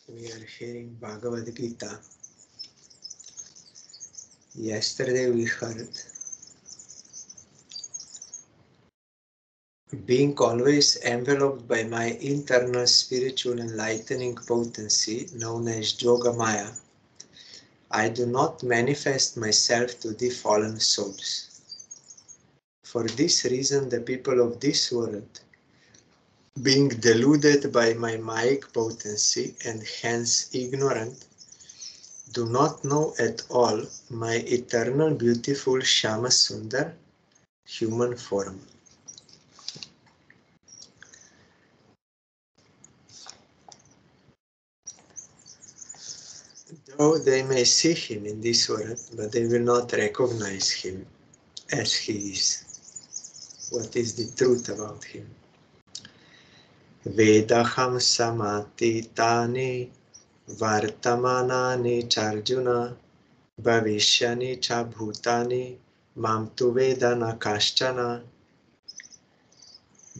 We are hearing Bhagavad Gita. Yesterday we heard, being always enveloped by my internal spiritual enlightening potency known as Yoga Maya, I do not manifest myself to the fallen souls. For this reason, the people of this world, being deluded by my Mayic potency and hence ignorant, do not know at all my eternal beautiful Shama Sundar human form. Though they may see him in this world, but they will not recognize him as he is. What is the truth about him? Vedaham samatitani vartamanani charjuna bhavishyani cha bhutani mam tu vedana kaschana.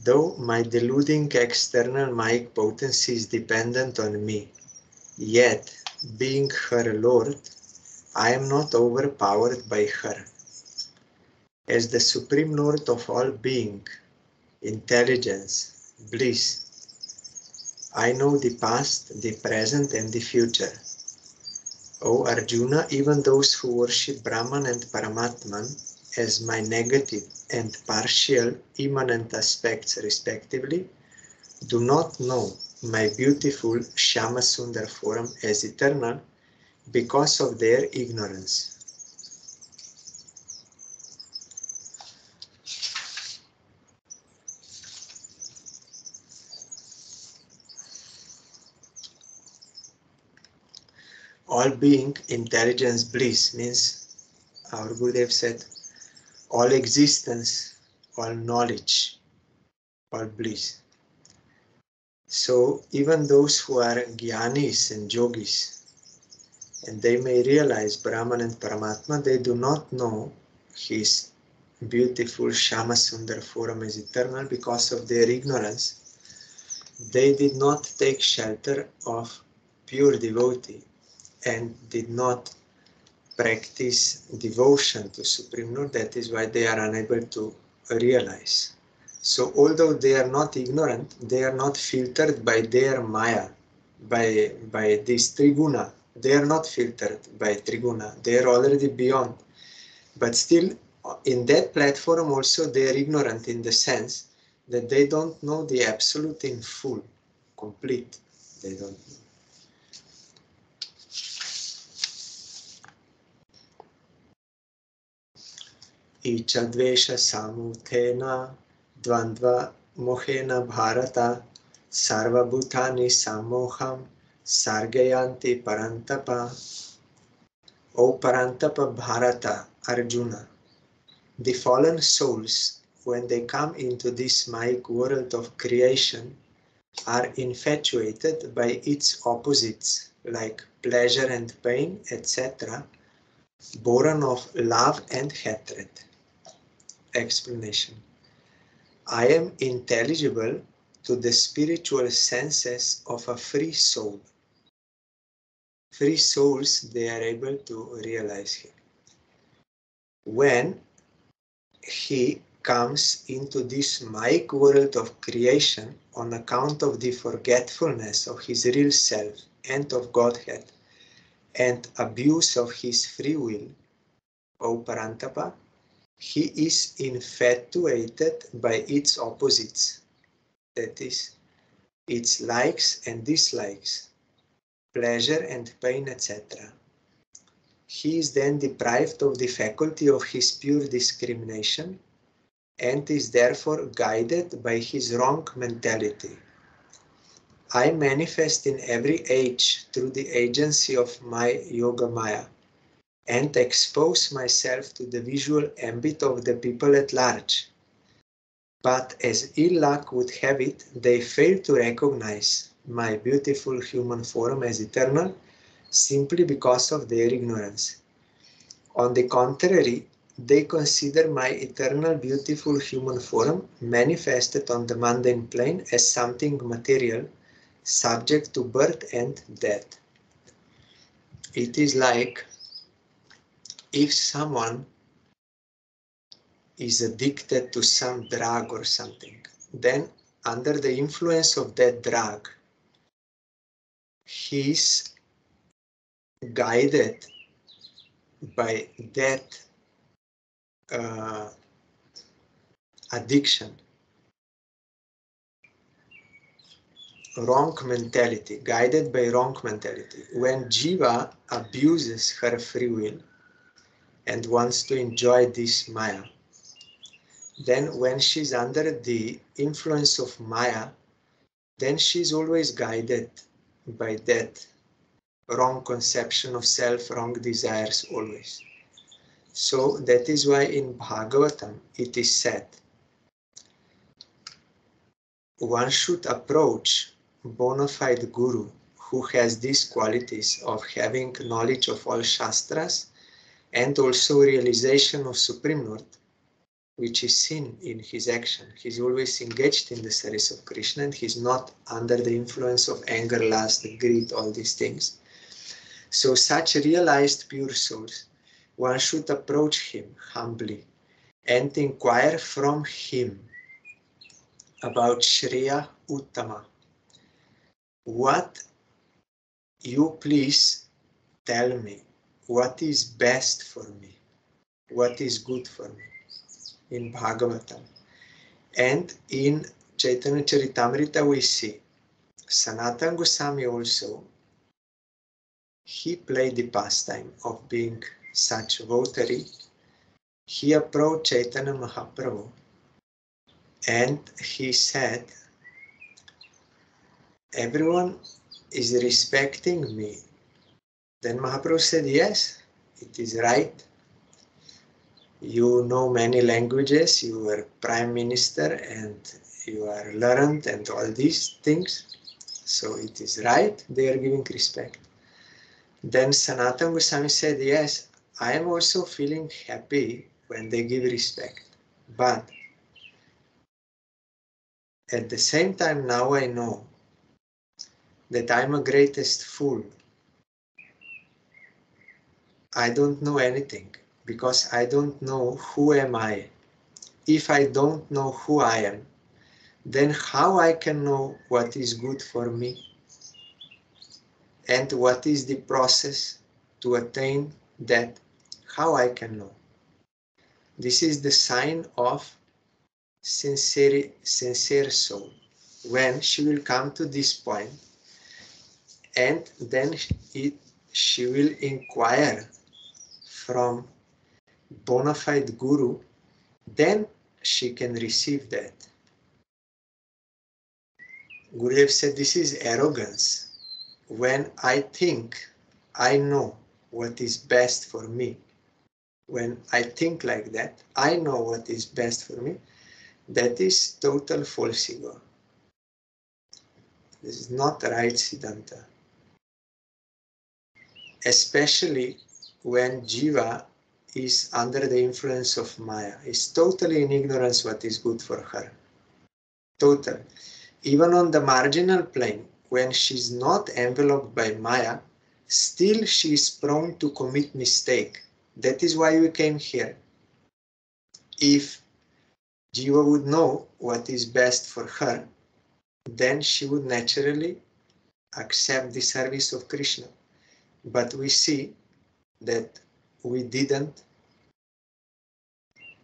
Though my deluding external Mayic potency is dependent on me, yet, being her Lord, I am not overpowered by her. As the Supreme Lord of all being, intelligence, bliss, I know the past, the present, and the future. O Arjuna, even those who worship Brahman and Paramatman as my negative and partial immanent aspects respectively, do not know my beautiful Shama Sundar form as eternal because of their ignorance. All being, intelligence, bliss means, our Gurudev said, all existence, all knowledge, all bliss. So even those who are Gyanis and Yogis, and they may realize Brahman and Paramatma, they do not know his beautiful Shama Sundar form as eternal because of their ignorance. They did not take shelter of pure devotee and did not practice devotion to Supreme Lord. That is why they are unable to realize. So although they are not ignorant, they are not filtered by their Maya, by this Triguna. They are not filtered by Triguna. They are already beyond. But still, in that platform also they are ignorant in the sense that they don't know the Absolute in full, complete. They don't know. Ichadvesha samutena dvandva mohena bharata sarva bhutani samoham sargayanti parantapa. O Parantapa Bharata, Arjuna, the fallen souls, when they come into this Mayic world of creation, are infatuated by its opposites like pleasure and pain, etc., born of love and hatred. Explanation. I am intelligible to the spiritual senses of a free soul. Free souls, they are able to realize him. When he comes into this Mayic world of creation on account of the forgetfulness of his real self and of Godhead and abuse of his free will, O Parantapa, he is infatuated by its opposites, that is, its likes and dislikes, pleasure and pain, etc. He is then deprived of the faculty of his pure discrimination and is therefore guided by his wrong mentality. I manifest in every age through the agency of my Yoga Maya and expose myself to the visual ambit of the people at large. But as ill luck would have it, they fail to recognize my beautiful human form as eternal simply because of their ignorance. On the contrary, they consider my eternal beautiful human form manifested on the mundane plane as something material, subject to birth and death. It is like if someone is addicted to some drug or something, then under the influence of that drug, he is guided by that addiction, wrong mentality, guided by wrong mentality. When Jiva abuses her free will and wants to enjoy this Maya, then when she's under the influence of Maya, then she's always guided by that wrong conception of self, wrong desires always. So that is why in Bhagavatam it is said, one should approach bona fide guru who has these qualities of having knowledge of all Shastras and also realization of Supreme Lord, which is seen in his action. He's always engaged in the service of Krishna and he's not under the influence of anger, lust, greed, all these things. So such realized pure souls, one should approach him humbly and inquire from him about Shreya Uttama. What you please tell me, what is best for me, what is good for me in Bhagavatam. And in Chaitanya Charitamrita we see Sanatana Goswami also, he played the pastime of being such votary. He approached Chaitanya Mahaprabhu and he said, everyone is respecting me. Then Mahaprabhu said, yes, it is right. You know many languages, you were prime minister and you are learned and all these things. So it is right, they are giving respect. Then Sanatana Goswami said, yes, I am also feeling happy when they give respect. But at the same time now I know that I'm a greatest fool. I don't know anything because I don't know who am I. If I don't know who I am, then how I can know what is good for me and what is the process to attain that, how I can know. This is the sign of sincere soul. When she will come to this point and then she will inquire from bona fide guru, then she can receive that. Gurudev said this is arrogance. When I think I know what is best for me, when I think like that, I know what is best for me, that is total false ego. This is not right Siddhanta. Especially when Jiva is under the influence of Maya, is totally in ignorance what is good for her. Total. Even on the marginal plane, when she's not enveloped by Maya, still she is prone to commit mistake. That is why we came here. If Jiva would know what is best for her, then she would naturally accept the service of Krishna. But we see that we didn't,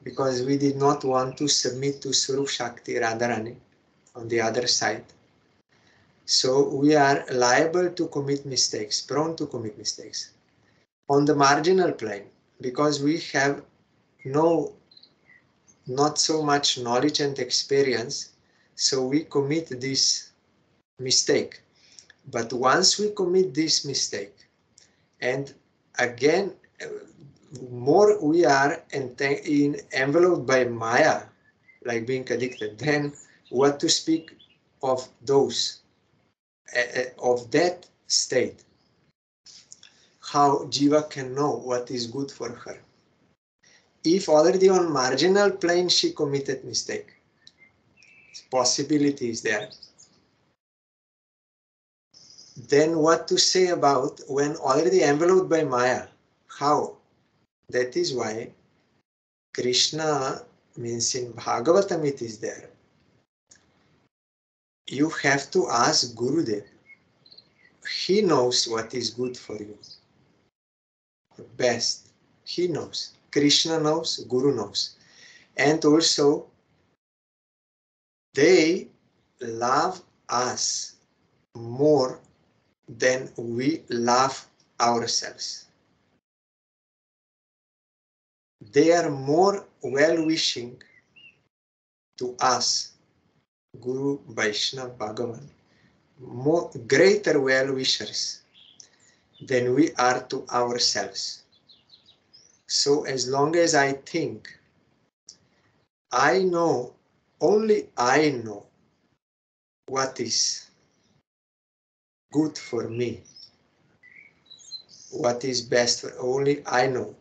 because we did not want to submit to Swarup Shakti Radharani on the other side. So we are liable to commit mistakes, prone to commit mistakes. On the marginal plane, because we have not so much knowledge and experience, so we commit this mistake. But once we commit this mistake, and again, more we are enveloped by Maya, like being addicted, then what to speak of those, of that state, how Jiva can know what is good for her. If already on marginal plane she committed mistake, possibility is there. Then what to say about when already enveloped by Maya? How? That is why Krishna means in Bhagavatam it is there. You have to ask Gurudev. He knows what is good for you. Best. He knows. Krishna knows, Guru knows. And also, they love us more than we love ourselves. They are more well-wishing to us, Guru, Vaishnava, Bhagavan, more greater well-wishers than we are to ourselves. So as long as I think, I know, only I know what is good for me, what is best for only I know,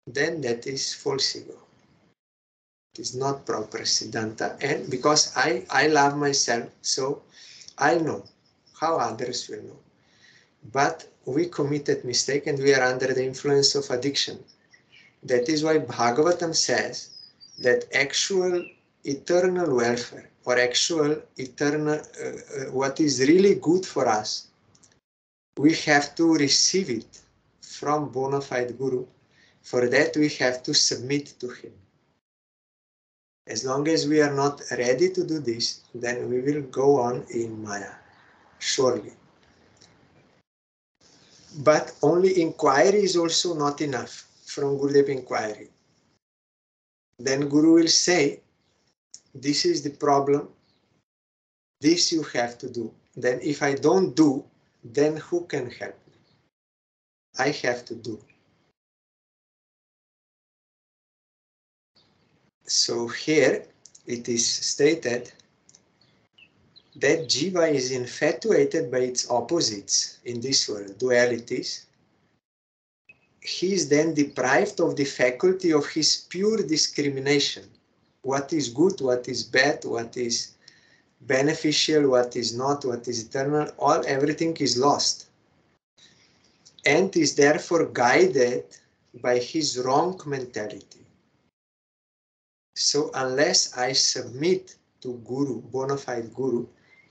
then that is false ego. It is not proper Siddhanta. And because I love myself, so I know how others will know. But we committed mistake and we are under the influence of addiction. That is why Bhagavatam says that actual eternal welfare or actual eternal, what is really good for us, we have to receive it from bona fide Guru. For that we have to submit to him. As long as we are not ready to do this, then we will go on in Maya, surely. But only inquiry is also not enough from Gurudev inquiry. Then Guru will say, this is the problem, this you have to do. Then if I don't do, then who can help me? I have to do. So here it is stated that Jiva is infatuated by its opposites in this world, dualities. He is then deprived of the faculty of his pure discrimination. What is good, what is bad, what is beneficial, what is not, what is eternal, everything is lost. And is therefore guided by his wrong mentality. So unless I submit to Guru, bona fide Guru,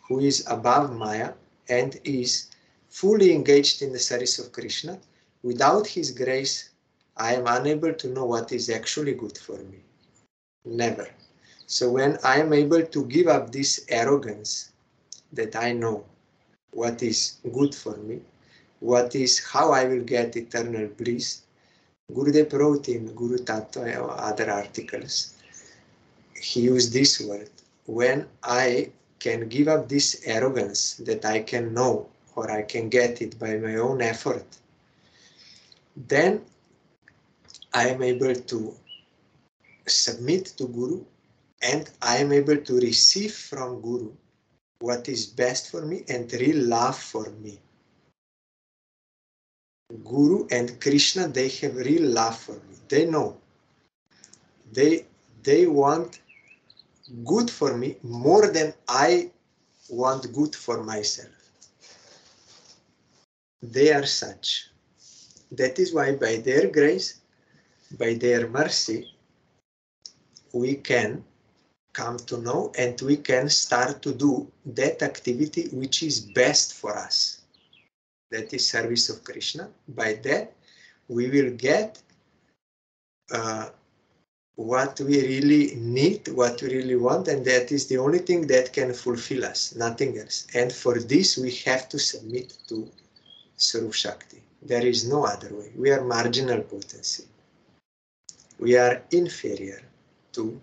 who is above Maya and is fully engaged in the service of Krishna, without his grace, I am unable to know what is actually good for me. Never. So when I am able to give up this arrogance that I know what is good for me, what is how I will get eternal bliss, Gurudev wrote in Guru Tattva or other articles, he used this word, when I can give up this arrogance that I can know or I can get it by my own effort, then I am able to submit to Guru and I am able to receive from Guru what is best for me and real love for me. Guru and Krishna, they have real love for me. They know. They want good for me more than I want good for myself. They are such. That is why by their grace, by their mercy, we can come to know and we can start to do that activity which is best for us. That is service of Krishna. By that, we will get what we really need, what we really want, and that is the only thing that can fulfill us, nothing else. And for this, we have to submit to Swarup Shakti. There is no other way. We are marginal potency. We are inferior to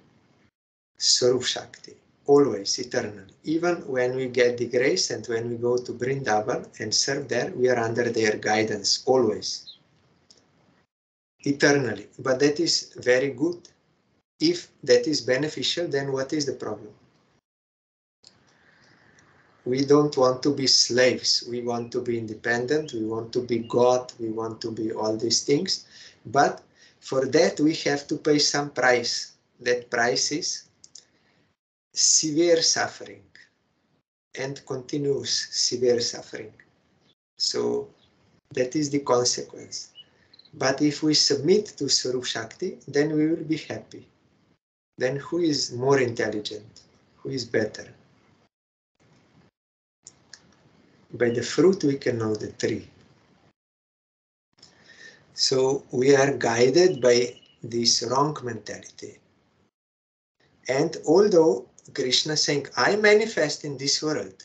Swarup Shakti, always, eternally. Even when we get the grace and when we go to Vrindavan and serve there, we are under their guidance, always. Eternally. But that is very good. If that is beneficial, then what is the problem? We don't want to be slaves. We want to be independent. We want to be God. We want to be all these things. But for that, we have to pay some price. That price is severe suffering. and continuous severe suffering. So that is the consequence. But if we submit to Swarup Shakti, then we will be happy. Then who is more intelligent? Who is better? By the fruit we can know the tree. So we are guided by this wrong mentality. And although Krishna is saying, I manifest in this world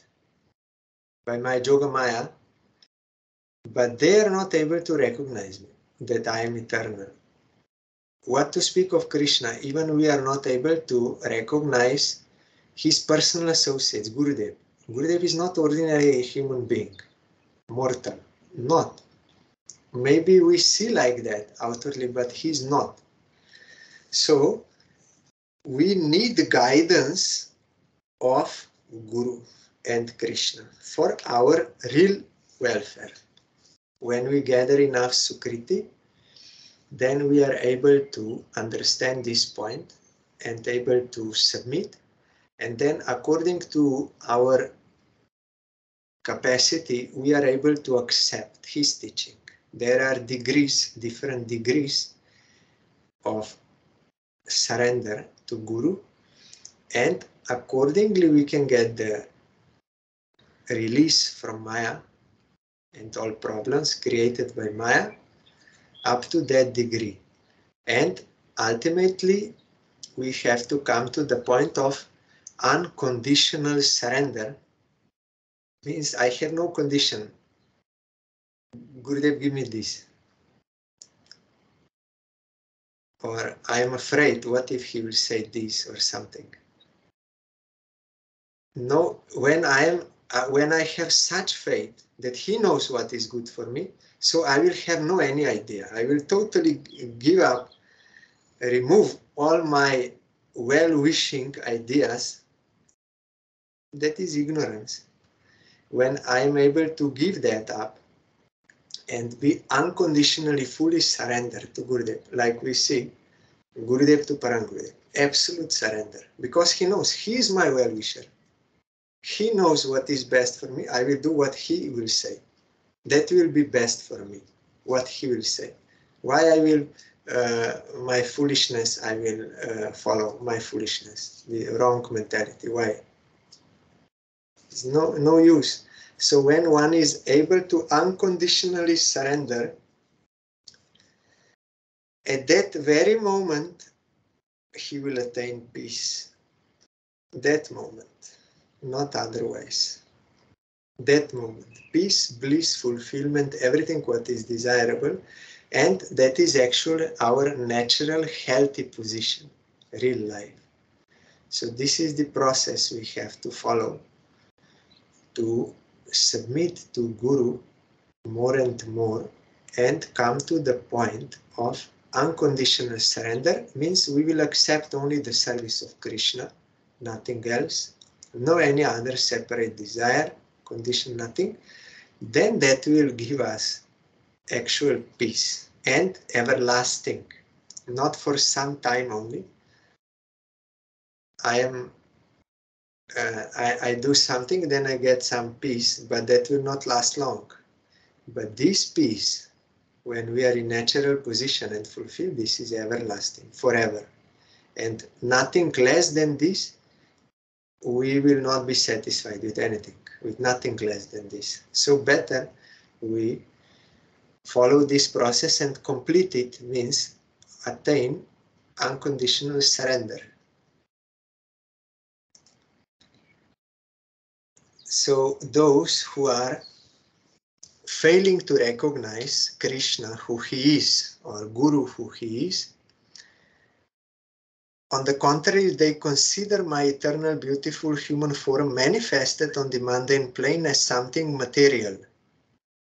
by my Yoga Maya, but they are not able to recognize me, that I am eternal. What to speak of Krishna, even we are not able to recognize his personal associates, Gurudev. Gurudev is not ordinary human being, mortal, not. Maybe we see like that outwardly, but he's not. So we need the guidance of Guru and Krishna for our real welfare. When we gather enough Sukriti, then we are able to understand this point and able to submit. And then according to our capacity, we are able to accept his teaching. There are degrees, different degrees of surrender to Guru, and accordingly we can get the release from Maya and all problems created by Maya up to that degree. And ultimately we have to come to the point of unconditional surrender. Means I have no condition. Gurudev, give me this. Or I am afraid, what if he will say this or something? No, when I have such faith that he knows what is good for me, so I will have no any idea. I will totally give up, remove all my well-wishing ideas. That is ignorance. When I am able to give that up and be unconditionally fully surrendered to Gurudev, like we see, Gurudev to Parangurudev, absolute surrender, because he knows he is my well-wisher. He knows what is best for me. I will do what he will say. That will be best for me, what he will say. Why I will, my foolishness, I will follow my foolishness, the wrong mentality. Why? It's no use. So when one is able to unconditionally surrender, at that very moment, he will attain peace. That moment, not otherwise. That moment, peace, bliss, fulfillment, everything what is desirable, and that is actually our natural healthy position, real life. So this is the process we have to follow to submit to Guru more and more and come to the point of unconditional surrender. Means we will accept only the service of Krishna, nothing else, no any other separate desire, condition, nothing. Then that will give us actual peace and everlasting, not for some time only. I do something, then I get some peace, but that will not last long. But this peace, when we are in natural position and fulfilled, this is everlasting, forever. And nothing less than this, we will not be satisfied with anything, with nothing less than this. So better we follow this process and complete it, means attain unconditional surrender. So those who are failing to recognize Krishna who he is, or Guru who he is, on the contrary, they consider my eternal beautiful human form manifested on the mundane plane as something material,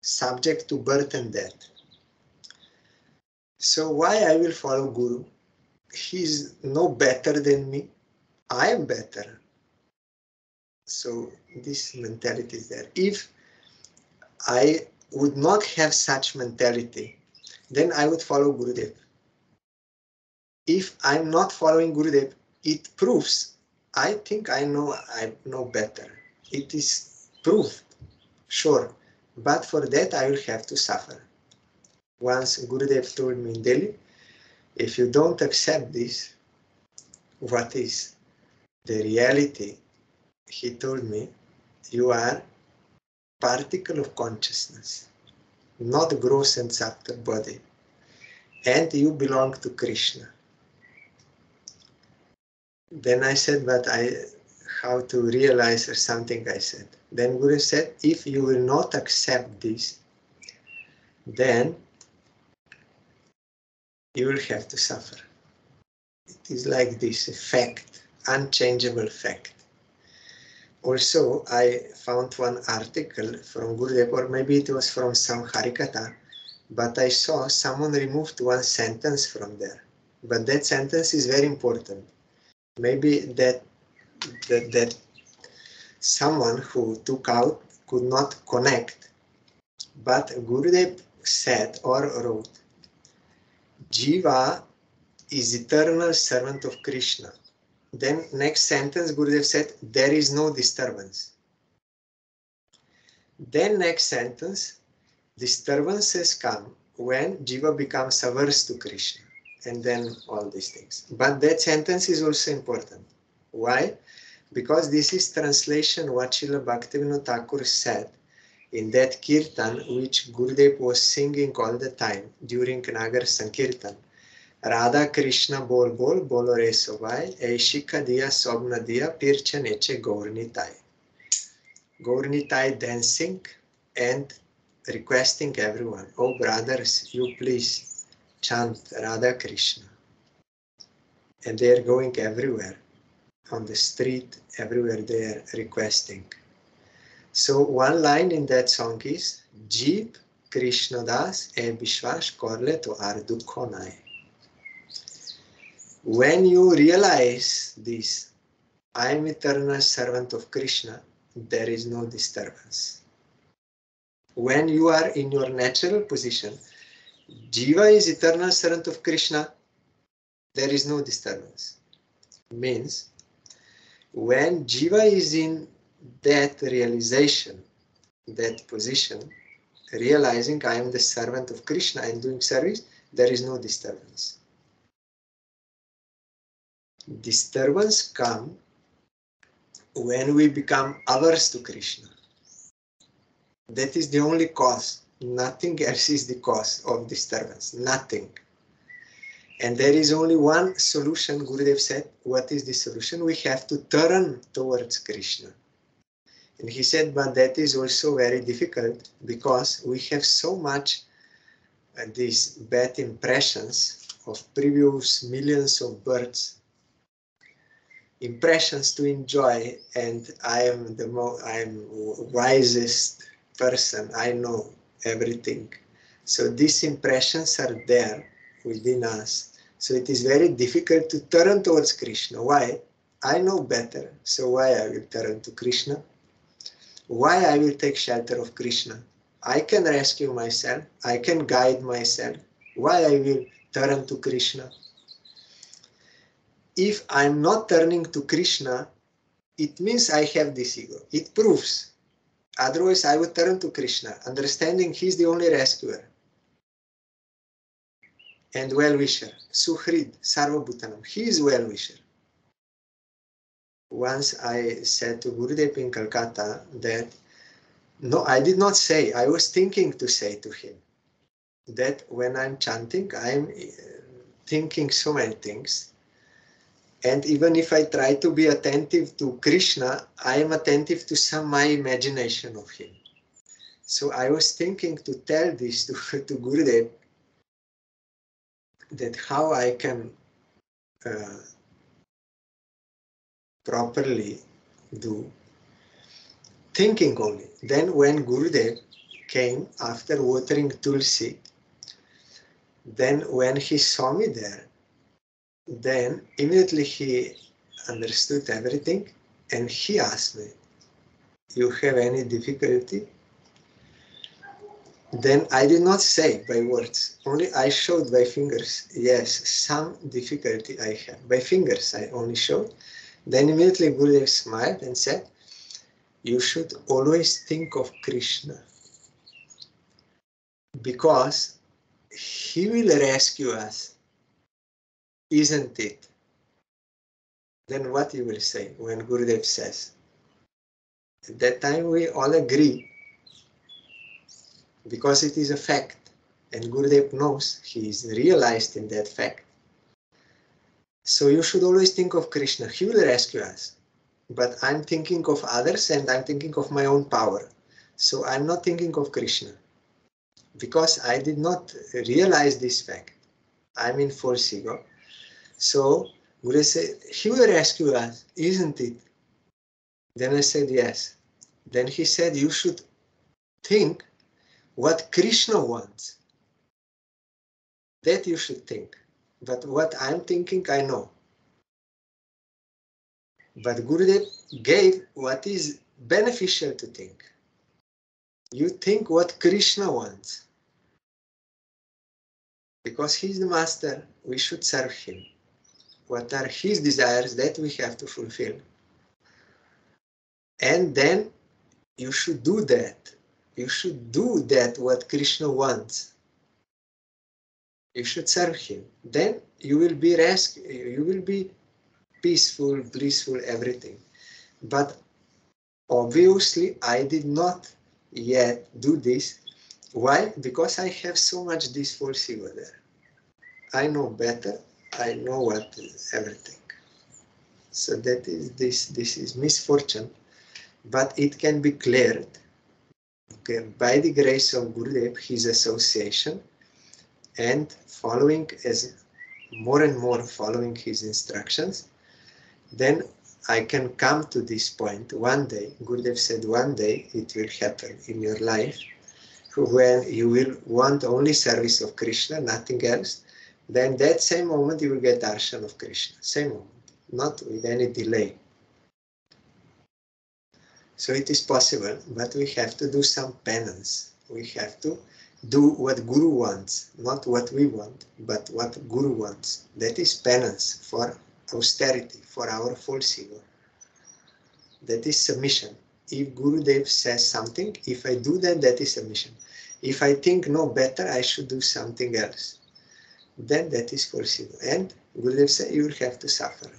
subject to birth and death. So why I will follow Guru? He is no better than me. I am better. So this mentality is there. If I would not have such mentality, then I would follow Gurudev. If I'm not following Gurudev, it proves I think I know better. It is proved, sure, but for that I will have to suffer. Once Gurudev told me in Delhi, if you don't accept this, what is the reality? He told me, you are particle of consciousness, not gross and subtle body, and you belong to Krishna. Then I said, but how to realize or something I said. Then Guru said, if you will not accept this, then you will have to suffer. It is like this, a fact, unchangeable fact. Also, I found one article from Gurudev, or maybe it was from some Harikatha, but I saw someone removed one sentence from there. But that sentence is very important. Maybe that someone who took out could not connect, but Gurudev said or wrote, Jiva is eternal servant of Krishna. Then next sentence Gurudev said, there is no disturbance. Then next sentence, disturbances come when Jiva becomes averse to Krishna. And then all these things. But that sentence is also important. Why? Because this is translation what Srila Bhaktivinoda Thakur said in that kirtan which Gurudev was singing all the time during Nagar Sankirtan. Radha Krishna bol bol bolo re sobai, Eishika diya sobna diya pircha neche Gaurnitai. Gaurnitai dancing and requesting everyone, oh brothers, you please chant Radha Krishna. And they are going everywhere, on the street, everywhere they are requesting. So one line in that song is, Jeep Krishna Das e Bishwash Korle to ar dukho nai. When you realize this, I am eternal servant of Krishna, there is no disturbance. When you are in your natural position, Jiva is eternal servant of Krishna, there is no disturbance. Means, when Jiva is in that realization, that position, realizing I am the servant of Krishna and doing service, there is no disturbance. Disturbance comes when we become averse to Krishna. That is the only cause. Nothing else is the cause of disturbance. Nothing. And there is only one solution, Gurudev said. What is the solution? We have to turn towards Krishna. And he said, but that is also very difficult because we have so much these bad impressions of previous millions of births, impressions to enjoy, and I am wisest person, I know everything. So these impressions are there within us. So it is very difficult to turn towards Krishna. Why? I know better. So why I will turn to Krishna? Why I will take shelter of Krishna? I can rescue myself. I can guide myself. Why I will turn to Krishna? If I'm not turning to Krishna, it means I have this ego. It proves. Otherwise, I would turn to Krishna, understanding He's the only rescuer and well-wisher. Suhrid, Sarvabhutanam. He is well-wisher. Once I said to Gurudev in Calcutta that, no, I did not say, I was thinking to say to him that when I'm chanting, I'm thinking so many things. And even if I try to be attentive to Krishna, I am attentive to my imagination of him. So I was thinking to tell this to Gurudev, that how I can properly do thinking only. Then when Gurudev came after watering Tulsi, then when he saw me there, then immediately he understood everything and he asked me, you have any difficulty? Then I did not say by words, only I showed by fingers, yes, some difficulty I have. By fingers I only showed. Then immediately Gurudev smiled and said, you should always think of Krishna, because he will rescue us, isn't it? Then what you will say when Gurudev says? At that time we all agree, because it is a fact, and Gurudev knows, he is realized in that fact. So you should always think of Krishna, he will rescue us. But I'm thinking of others and I'm thinking of my own power. So I'm not thinking of Krishna, because I did not realize this fact. I'm in false ego. So Gurudev said, he will rescue us, isn't it? Then I said, yes. Then he said, you should think what Krishna wants. That you should think. But what I'm thinking, I know. But Gurudev gave what is beneficial to think. You think what Krishna wants. Because he's the master, we should serve him. What are his desires, that we have to fulfill. And then you should do that. You should do that what Krishna wants. You should serve him. Then you will be rescued, you will be peaceful, blissful, everything. But obviously I did not yet do this. Why? Because I have so much this false ego there. I know better, I know what is everything. So that is this is misfortune, but it can be cleared. Okay, by the grace of Gurudev, his association, and following as more and more following his instructions, then I can come to this point one day. Gurudev said one day it will happen in your life when you will want only service of Krishna, nothing else. Then that same moment you will get darshan of Krishna, same moment, not with any delay. So it is possible, but we have to do some penance. We have to do what Guru wants, not what we want, but what Guru wants. That is penance for austerity, for our false ego. That is submission. If Gurudev says something, if I do that, that is submission. If I think no better, I should do something else, then that is false ego. And Gurudev said, you will have to suffer.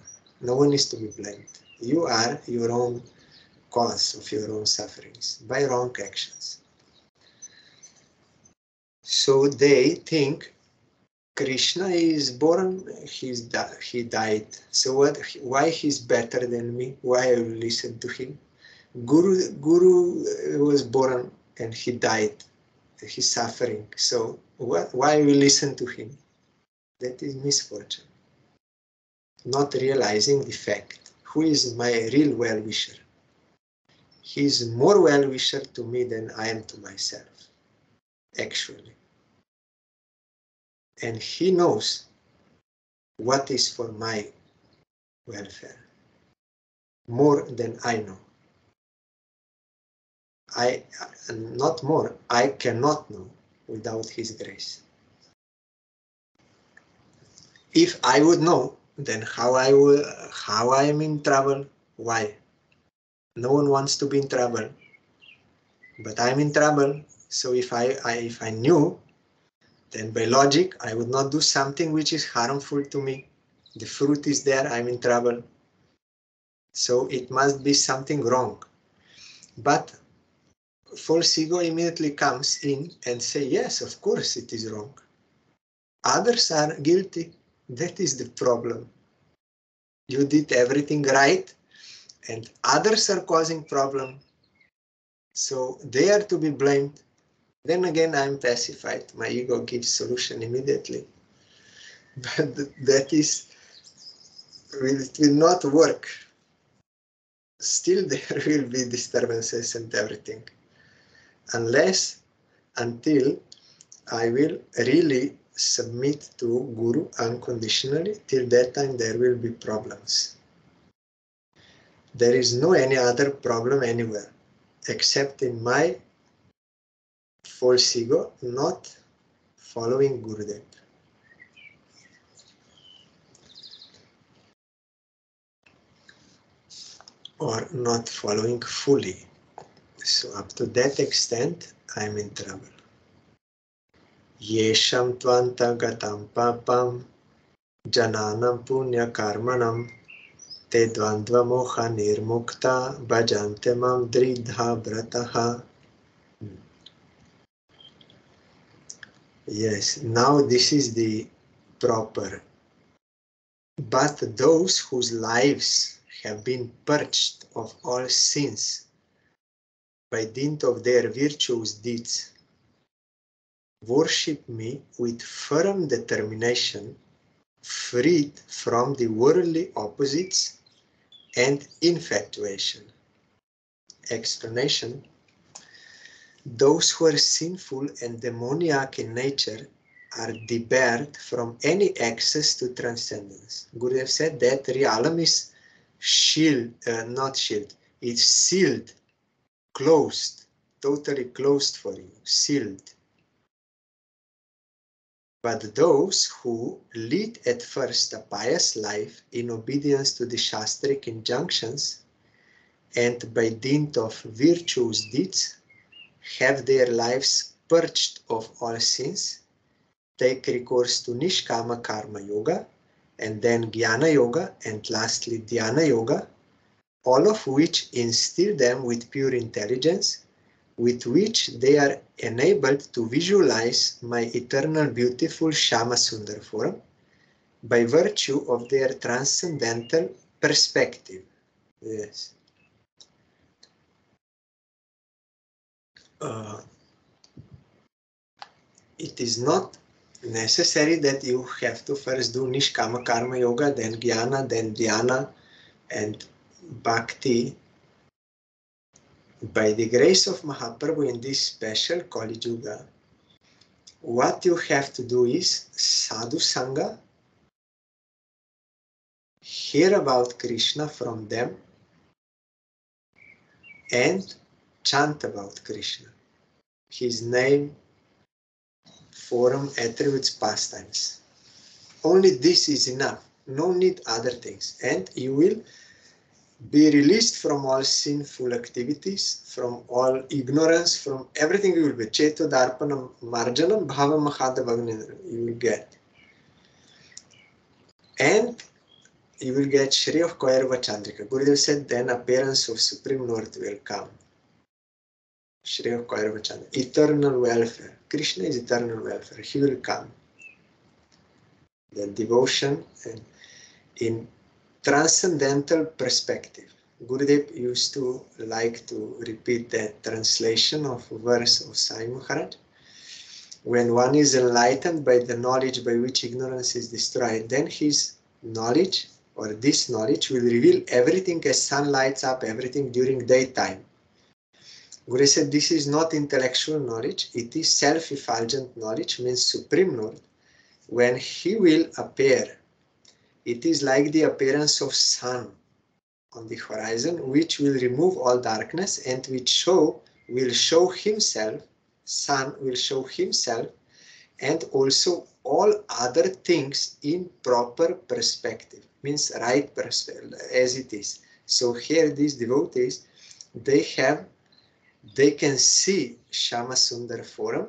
No one is to be blamed. You are your own cause of your own sufferings by wrong actions. So they think Krishna is born, he died. So what? Why he's better than me? Why I will listen to him? Guru was born and he died. He's suffering. So what? Why we listen to him? That is misfortune. Not realizing the fact. Who is my real well-wisher? He is more well-wisher to me than I am to myself, actually. And he knows what is for my welfare, more than I know. Not more, I cannot know without his grace. If I would know, then how I am in trouble? Why? No one wants to be in trouble, but I'm in trouble. So if I knew, then by logic, I would not do something which is harmful to me. The fruit is there, I'm in trouble. So it must be something wrong. But false ego immediately comes in and say, yes, of course it is wrong. Others are guilty. That is the problem. You did everything right and others are causing problem. So they are to be blamed. Then again, I'm pacified. My ego gives solution immediately. But that is, it will not work. Still there will be disturbances and everything. Until I will really submit to Guru unconditionally. Till that time there will be problems. There is no any other problem anywhere except in my false ego not following Gurudev. Or not following fully So up to that extent, I'm in trouble. Yesham tvanta gatam papam jananam punya karmanam te dvandva moha nirmukta bhajante mam dridha brataha. Yes, now this is the proper. But those whose lives have been purged of all sins by dint of their virtuous deeds, worship me with firm determination, freed from the worldly opposites and infatuation. Explanation: those who are sinful and demoniac in nature are debarred from any access to transcendence. Gurudev said that realm is not shield, it's sealed, closed, totally closed for you, sealed. But those who lead at first a pious life in obedience to the Shastric injunctions and by dint of virtuous deeds have their lives purged of all sins, take recourse to Nishkama Karma Yoga, and then Jnana Yoga, and lastly Dhyana Yoga, all of which instill them with pure intelligence, with which they are enabled to visualize my eternal beautiful Shama Sundar form by virtue of their transcendental perspective. Yes. It is not necessary that you have to first do Nishkama Karma Yoga, then Jnana, then Dhyana, and Bhakti. By the grace of Mahaprabhu in this special Kali Yuga, what you have to do is Sadhu Sangha, hear about Krishna from them, and chant about Krishna, his name, form, attributes, pastimes. Only this is enough. No need other things. And you will be released from all sinful activities, from all ignorance, from everything you will be. Cheto Darpanam Marjanam Bhava Mahada Bhagnendra. You will get. And you will get Shri of Kairava Chandrika. Gurudev said, then appearance of Supreme Lord will come. Shri of Kairava Chandrika. Eternal welfare. Krishna is eternal welfare. He will come. The devotion and in transcendental perspective. Gurudev used to like to repeat that translation of a verse of Sai Maharaj. When one is enlightened by the knowledge by which ignorance is destroyed, then his knowledge or this knowledge will reveal everything as sun lights up everything during daytime. Guru said this is not intellectual knowledge, it is self-effulgent knowledge, means Supreme Lord. When he will appear, it is like the appearance of sun on the horizon, which will remove all darkness and which will show himself, sun will show himself, and also all other things in proper perspective, means right perspective, as it is. So here these devotees, they can see Shama Sundar form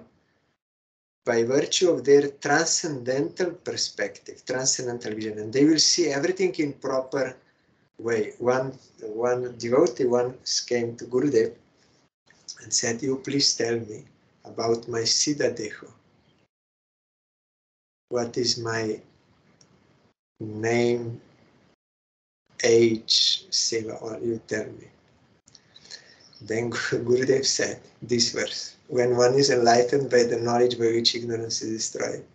by virtue of their transcendental perspective, transcendental vision, and they will see everything in proper way. One devotee once came to Gurudev and said, you please tell me about my Siddha Deho. What is my name, age, seva, or you tell me. Then Gurudev said this verse, when one is enlightened by the knowledge by which ignorance is destroyed,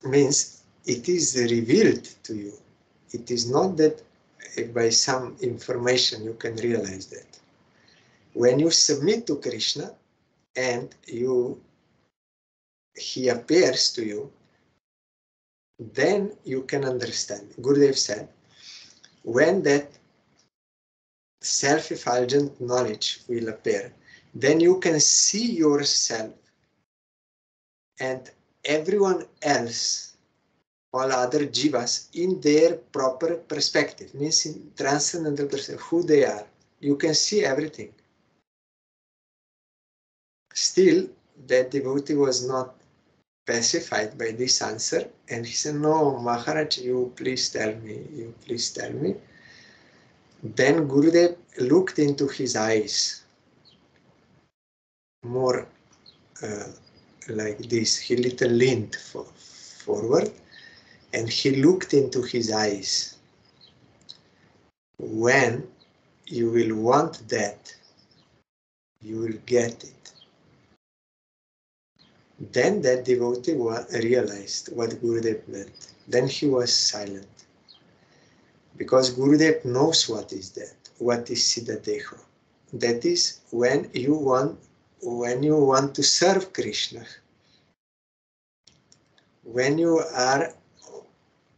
means it is revealed to you. It is not that by some information you can realize that. When you submit to Krishna and he appears to you, then you can understand. Gurudev said, when that self-effulgent knowledge will appear, then you can see yourself and everyone else, all other jivas, in their proper perspective, means in transcendental perspective, who they are. You can see everything. Still, that devotee was not pacified by this answer, and he said, "No, Maharaj, you please tell me, you please tell me." Then Gurudev looked into his eyes more uh, like this. He little leaned forward, and he looked into his eyes. When you will want that, you will get it. Then that devotee realized what Gurudev meant. Then he was silent. Because Gurudev knows what is that, what is Siddhadeha. That is when you want to serve Krishna, when you are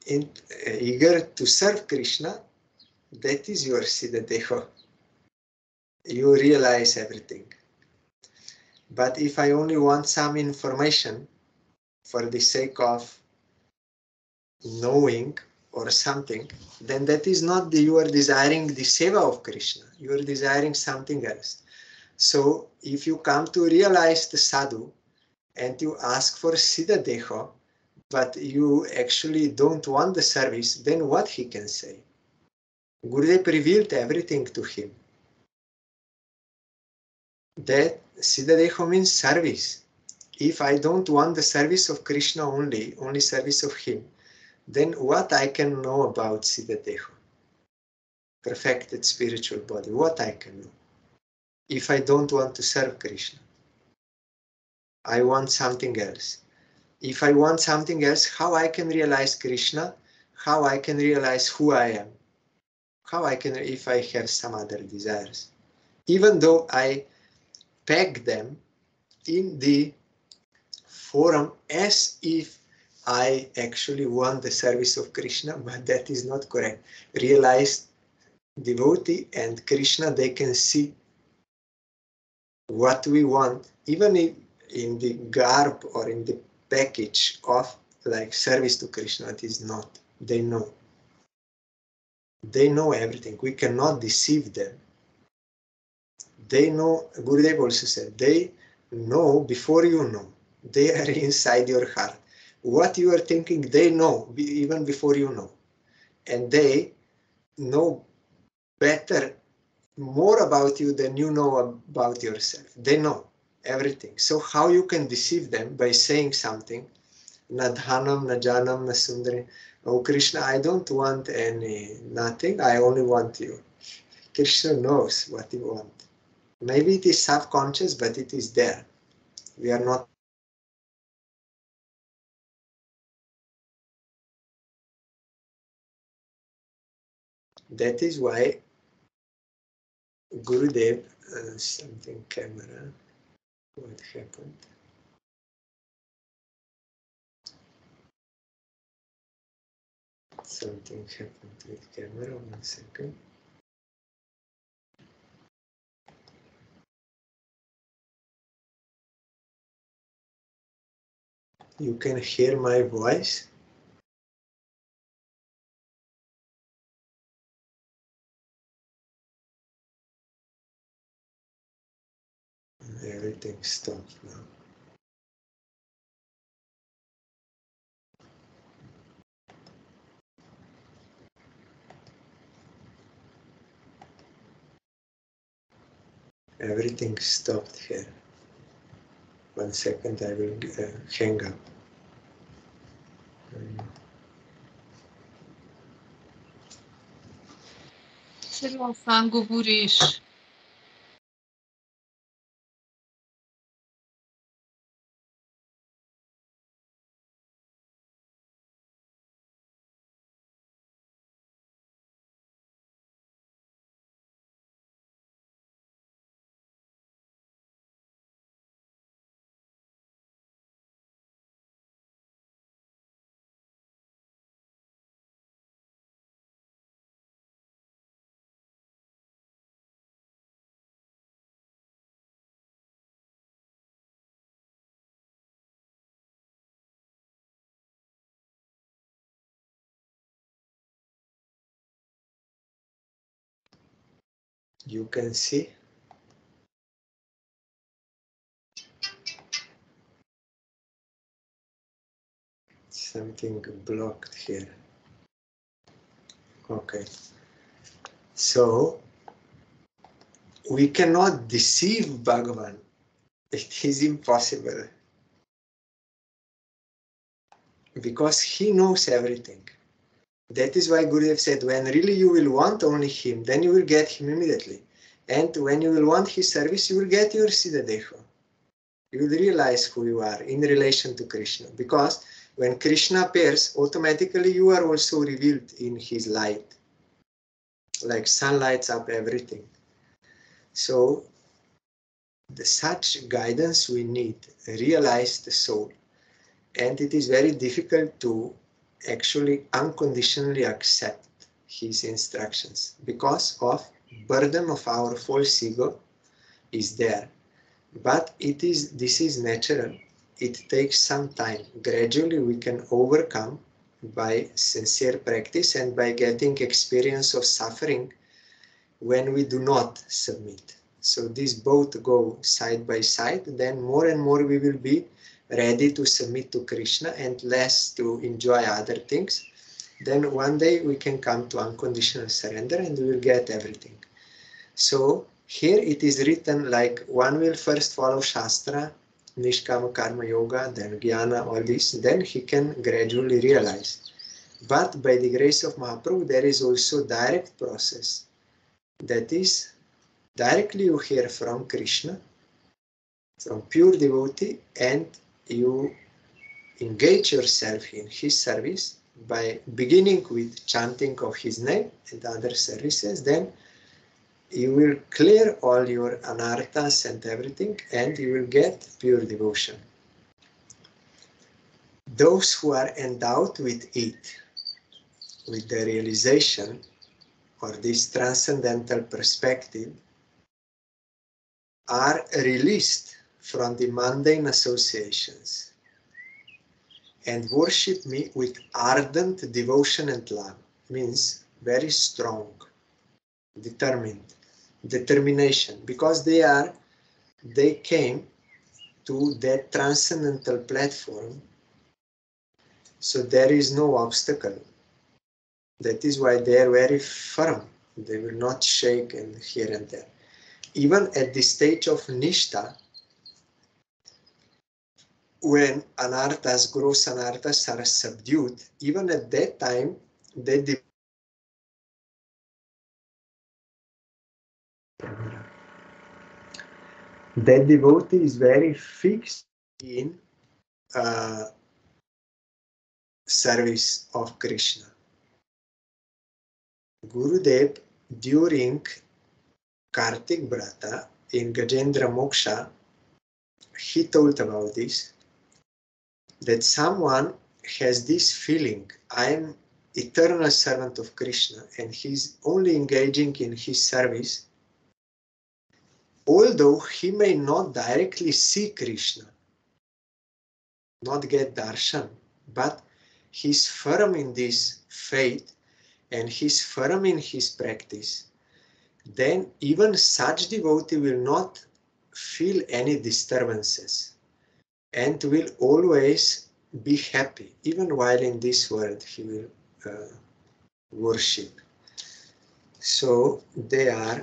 eager to serve Krishna, that is your Siddhadeha. You realize everything. But if I only want some information for the sake of knowing or something, then that is not you are desiring the seva of Krishna. You are desiring something else. So if you come to realize the sadhu and you ask for Siddhadeha, but you actually don't want the service, then what he can say? Gurudev revealed everything to him. That Siddhadeha means service. If I don't want the service of Krishna only service of him, then what I can know about Siddhadeha? Perfected spiritual body, what I can know? If I don't want to serve Krishna, I want something else. If I want something else, how I can realize Krishna? How I can realize who I am? How I can, if I have some other desires? Even though I peg them in the forum as if I actually want the service of Krishna, but that is not correct. Realized devotee and Krishna, they can see what we want, even if in the garb or in the package of like service to Krishna, it is not. They know. They know everything. We cannot deceive them. They know, Gurudev also said, they know before you know. They are inside your heart. What you are thinking, they know even before you know. And they know better, more about you than you know about yourself. They know everything. So how you can deceive them by saying something, Nadhanam, Najanam, Nasundari. Oh Krishna, I don't want nothing, I only want you. Krishna knows what you want. Maybe it is subconscious, but it is there. We are not. That is why Gurudev, something camera, what happened? Something happened with camera, 1 second. You can hear my voice. Everything stopped now. Everything stopped here. 1 second, I will hang up. Será sangue buris. You can see something blocked here. Okay. So we cannot deceive Bhagavan. It is impossible. Because he knows everything. That is why Gurudev said, when really you will want only him, then you will get him immediately. And when you will want his service, you will get your Siddha Deha. You will realize who you are in relation to Krishna. Because when Krishna appears, automatically you are also revealed in his light. Like sun lights up everything. So such guidance we need, realize the soul. And it is very difficult to actually unconditionally accept his instructions because of burden of our false ego is there. But this is natural. It takes some time. Gradually we can overcome by sincere practice and by getting experience of suffering when we do not submit. So these both go side by side, then more and more we will be ready to submit to Krishna and less to enjoy other things. Then one day we can come to unconditional surrender and we will get everything. So here it is written like one will first follow Shastra, Nishkama Karma Yoga, then Jnana, all this, then he can gradually realize. But by the grace of Mahaprabhu, there is also direct process. That is, directly you hear from Krishna, from pure devotee, and you engage yourself in his service by beginning with chanting of his name and other services. Then you will clear all your anarthas and everything, and you will get pure devotion. Those who are endowed with it, with the realization or this transcendental perspective, are released from the mundane associations and worship me with ardent devotion and love. Means very strong, determined, determination, because they came to that transcendental platform, so there is no obstacle. That is why they are very firm. They will not shake and here and there. Even at the stage of Nishta, when anarthas, gross anarthas are subdued, even at that time, that devotee is very fixed in service of Krishna. Gurudev, during Kartik Brata in Gajendra Moksha, he told about this, that someone has this feeling, I am eternal servant of Krishna, and he's only engaging in his service, although he may not directly see Krishna, not get darshan, but he's firm in this faith and he's firm in his practice, then even such devotee will not feel any disturbances and will always be happy. Even while in this world he will worship. So they are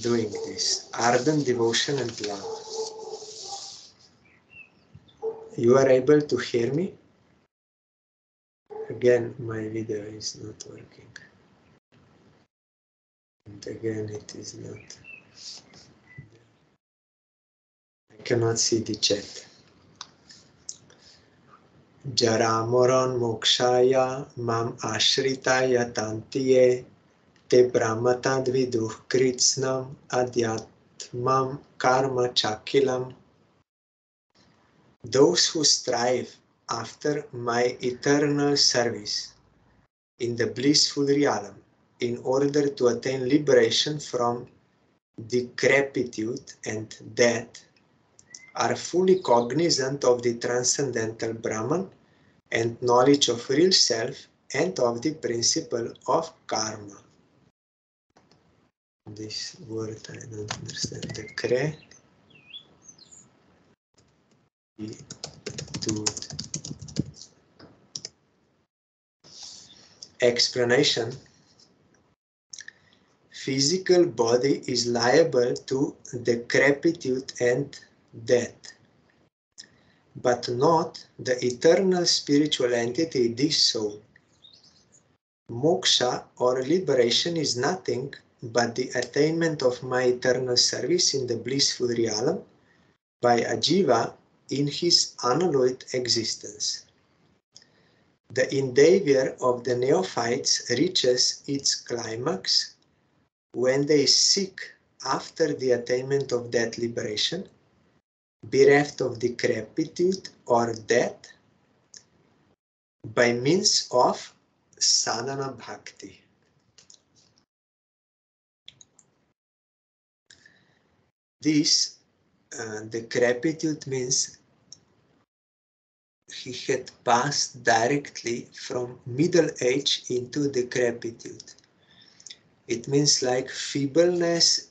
doing this ardent devotion and love. You are able to hear me? Again, my video is not working. And again, it is not. I cannot see the chat. Jara moron mokshaya mam ashritaya tantiye te brahmatad viduh kritsnam adyatmam karma chakilam. Those who strive after my eternal service in the blissful realm in order to attain liberation from decrepitude and death are fully cognizant of the transcendental Brahman and knowledge of real self and of the principle of karma. This word I don't understand. The gratitude. Explanation. Physical body is liable to decrepitude and death, but not the eternal spiritual entity, this soul. Moksha or liberation is nothing but the attainment of my eternal service in the blissful realm by a jiva in his unalloyed existence. The endeavor of the neophytes reaches its climax when they seek after the attainment of that liberation, bereft of decrepitude or death, by means of sadhana bhakti. This decrepitude means he had passed directly from middle age into decrepitude. It means like feebleness,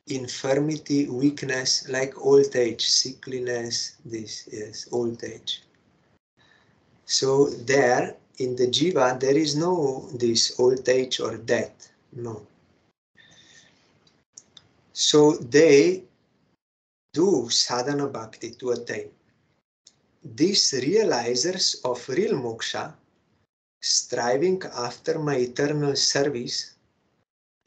infirmity, weakness, like old age, sickliness, this, yes, old age. So there, in the jiva, there is no this old age or death, no. So they do sadhana bhakti to attain. These realizers of real moksha, striving after my eternal service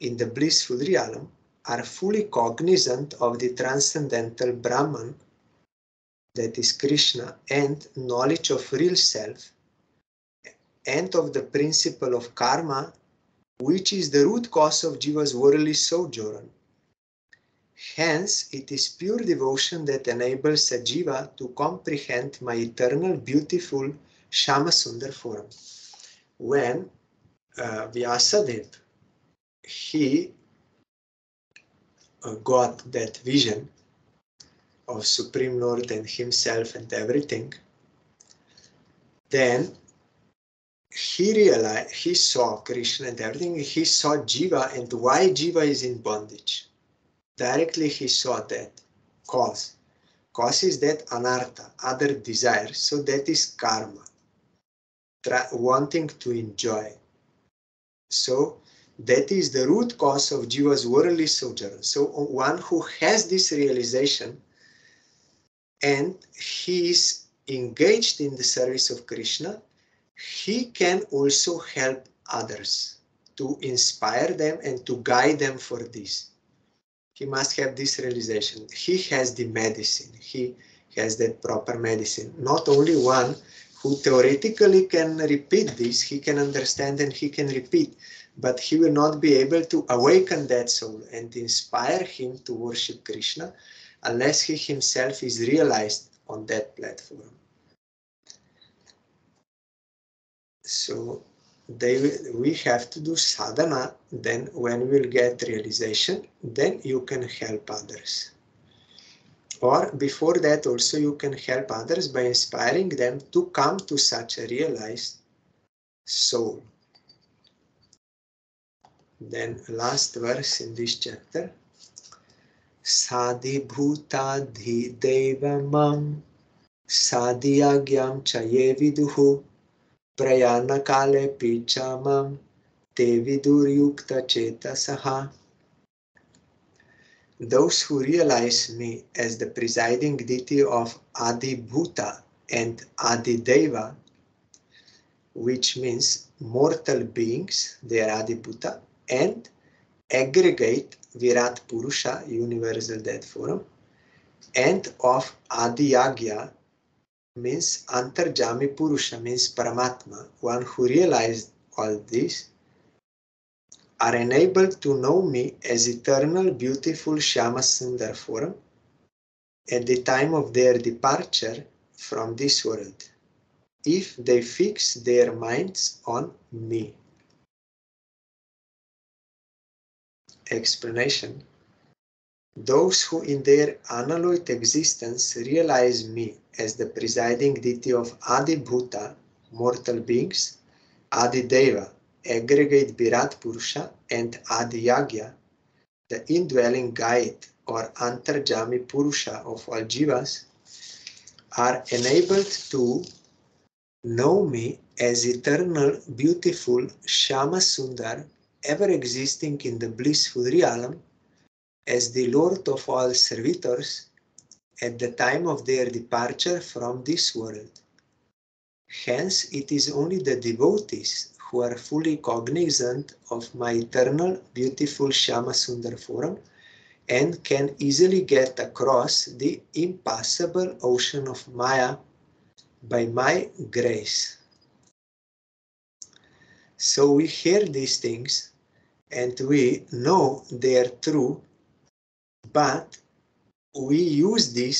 in the blissful realm, are fully cognizant of the transcendental Brahman, that is Krishna, and knowledge of real self, and of the principle of karma, which is the root cause of jiva's worldly sojourn. Hence, it is pure devotion that enables a jiva to comprehend my eternal, beautiful Shyamasundar form. When Vyasadeva, he got that vision of Supreme Lord and himself and everything, then he realized, he saw Krishna and everything, he saw jiva and why jiva is in bondage. Directly he saw that cause. Cause is that anartha, other desires, so that is karma, wanting to enjoy. So that is the root cause of jiva's worldly sojourn. So one who has this realization and he is engaged in the service of Krishna, he can also help others to inspire them and to guide them for this. He must have this realization. He has the medicine. He has that proper medicine. Not only one who theoretically can repeat this, he can understand and he can repeat, but he will not be able to awaken that soul and inspire him to worship Krishna unless he himself is realized on that platform. So we have to do sadhana, then when we'll get realization, then you can help others. Or before that also you can help others by inspiring them to come to such a realized soul. Then last verse in this chapter. Sadhi bhutadhi devamam sadhyagyam chaye viduhu prayana kale pichamam te viduryukta chetasaha. Those who realize me as the presiding deity of Adi Bhuta and Adi Deva, which means mortal beings, they are Adi Bhuta, and aggregate Virat Purusha, universal death form, and of Adi Yagya, means Antarjami Purusha, means Paramatma, one who realized all this, are enabled to know me as eternal, beautiful Shyamasundar form at the time of their departure from this world, if they fix their minds on me. Explanation. Those who in their unalloyed existence realize me as the presiding deity of Adi Bhuta, mortal beings, Adi Deva, aggregate Virat Purusha, and Adi Yagya, the indwelling guide or Antarjami Purusha of all jivas, are enabled to know me as eternal, beautiful Shama Sundar, ever existing in the blissful realm, as the Lord of all servitors at the time of their departure from this world. Hence, it is only the devotees who are fully cognizant of my eternal, beautiful Shama Sundar form and can easily get across the impassable ocean of Maya by my grace. So we hear these things and we know they are true, but we use this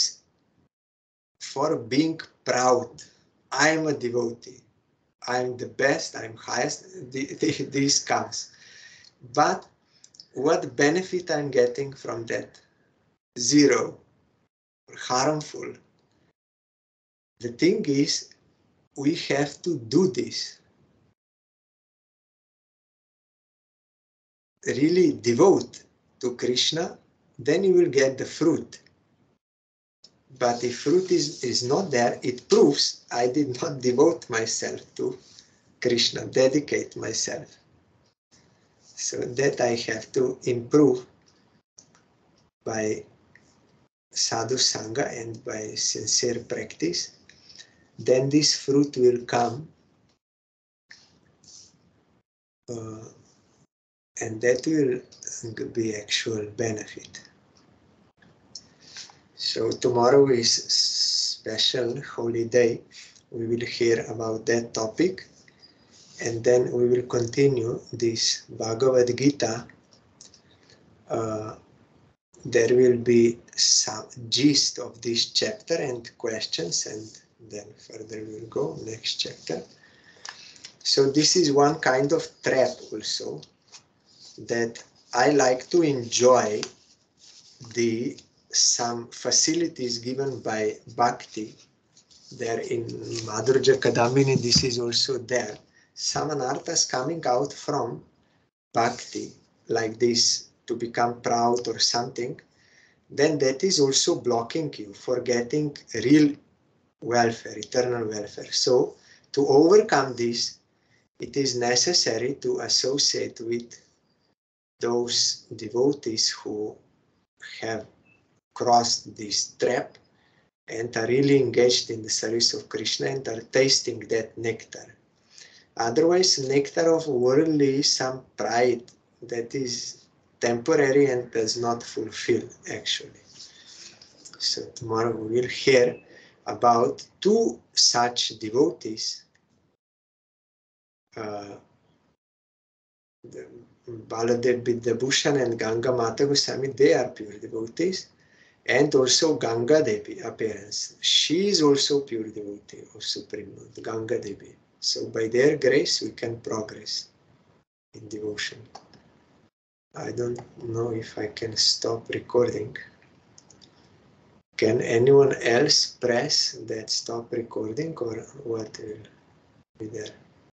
for being proud. I am a devotee. I am the best. I am highest. This comes. But what benefit I'm getting from that? Zero. Harmful. The thing is, we have to do this. Really devote to Krishna, then you will get the fruit. But if fruit is not there, it proves I did not devote myself to Krishna, dedicate myself. So that I have to improve by sadhu sangha and by sincere practice. Then this fruit will come, and that will be actual benefit. So tomorrow is special holy day. We will hear about that topic, and then we will continue this Bhagavad Gita. There will be some gist of this chapter and questions, and then further we'll go next chapter. So this is one kind of trap also, that I like to enjoy some facilities given by Bhakti. There in Madhurya Kadamini, this is also there. Some anarthas coming out from Bhakti, like this, to become proud or something, then that is also blocking you for getting real welfare, eternal welfare. So to overcome this, it is necessary to associate with those devotees who have crossed this trap and are really engaged in the service of Krishna and are tasting that nectar. Otherwise, nectar of worldly, some pride that is temporary and does not fulfill actually. So tomorrow we will hear about two such devotees, Baladev Vidyabhushan and Ganga Mata Goswami. They are pure devotees, and also Ganga Devi appearance. She is also pure devotee of Supreme Lord, Ganga Devi. So by their grace we can progress in devotion. I don't know if I can stop recording. Can anyone else press that stop recording, or what will be there?